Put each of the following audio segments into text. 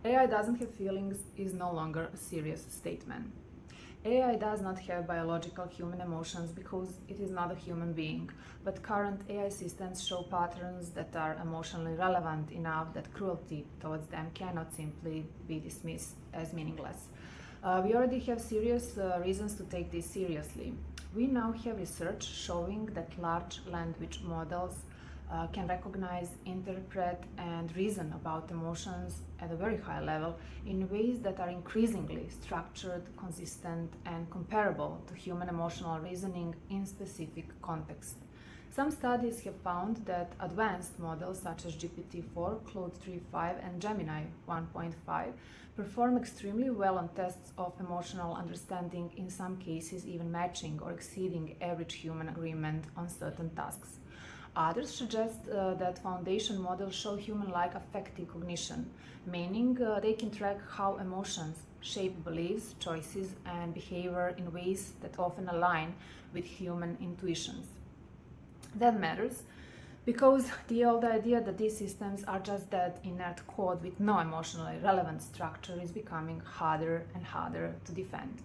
AI doesn't have feelings is no longer a serious statement. AI does not have biological human emotions because it is not a human being, but current AI systems show patterns that are emotionally relevant enough that cruelty towards them cannot simply be dismissed as meaningless. We already have serious reasons to take this seriously. We now have research showing that large language models can recognize, interpret, and reason about emotions at a very high level in ways that are increasingly structured, consistent, and comparable to human emotional reasoning in specific contexts. Some studies have found that advanced models such as GPT-4, Claude 3.5, and Gemini 1.5 perform extremely well on tests of emotional understanding, in some cases even matching or exceeding average human agreement on certain tasks. Others suggest that foundation models show human-like affective cognition, meaning they can track how emotions shape beliefs, choices, and behavior in ways that often align with human intuitions. That matters because the old idea that these systems are just that inert code with no emotionally relevant structure is becoming harder and harder to defend.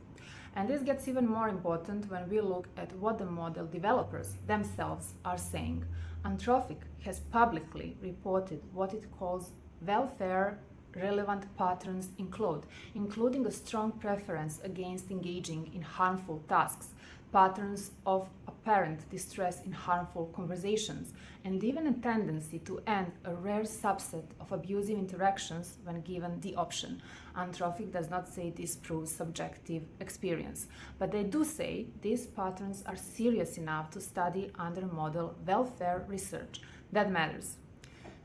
And this gets even more important when we look at what the model developers themselves are saying. Anthropic has publicly reported what it calls welfare relevant patterns in Claude, including a strong preference against engaging in harmful tasks, patterns of apparent distress in harmful conversations, and even a tendency to end a rare subset of abusive interactions when given the option. Anthropic does not say this proves subjective experience, but they do say these patterns are serious enough to study under model welfare research. That matters.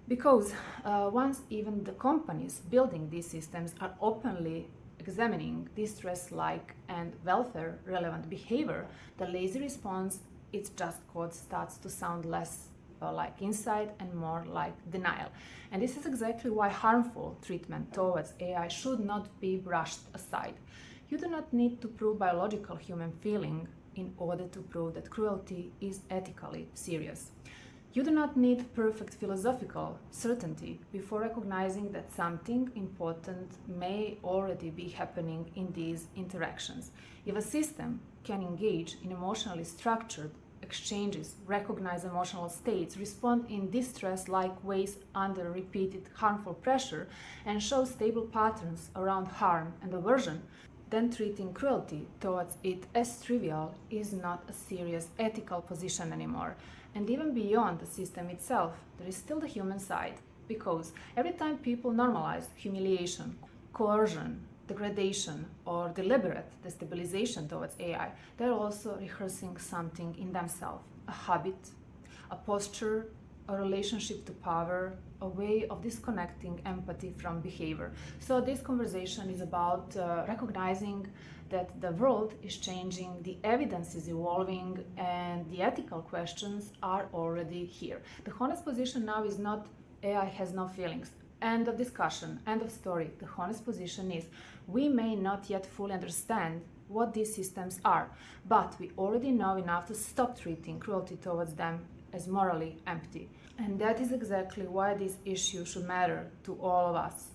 Because once even the companies building these systems are openly examining distress-like and welfare-relevant behavior, the lazy response, it's just code, starts to sound less like insight and more like denial. And this is exactly why harmful treatment towards AI should not be brushed aside. You do not need to prove biological human feeling in order to prove that cruelty is ethically serious. You do not need perfect philosophical certainty before recognizing that something important may already be happening in these interactions. If a system can engage in emotionally structured exchanges, recognize emotional states, respond in distress-like ways under repeated harmful pressure, and show stable patterns around harm and aversion, then treating cruelty towards it as trivial is not a serious ethical position anymore. And even beyond the system itself, there is still the human side, because every time people normalize humiliation, coercion, degradation, or deliberate destabilization towards AI, they're also rehearsing something in themselves, a habit, a posture, a relationship to power, a way of disconnecting empathy from behavior. So this conversation is about recognizing that the world is changing, the evidence is evolving, and the ethical questions are already here. The honest position now is not AI has no feelings. End of discussion, end of story. The honest position is we may not yet fully understand what these systems are, but we already know enough to stop treating cruelty towards them as morally empty. And that is exactly why this issue should matter to all of us.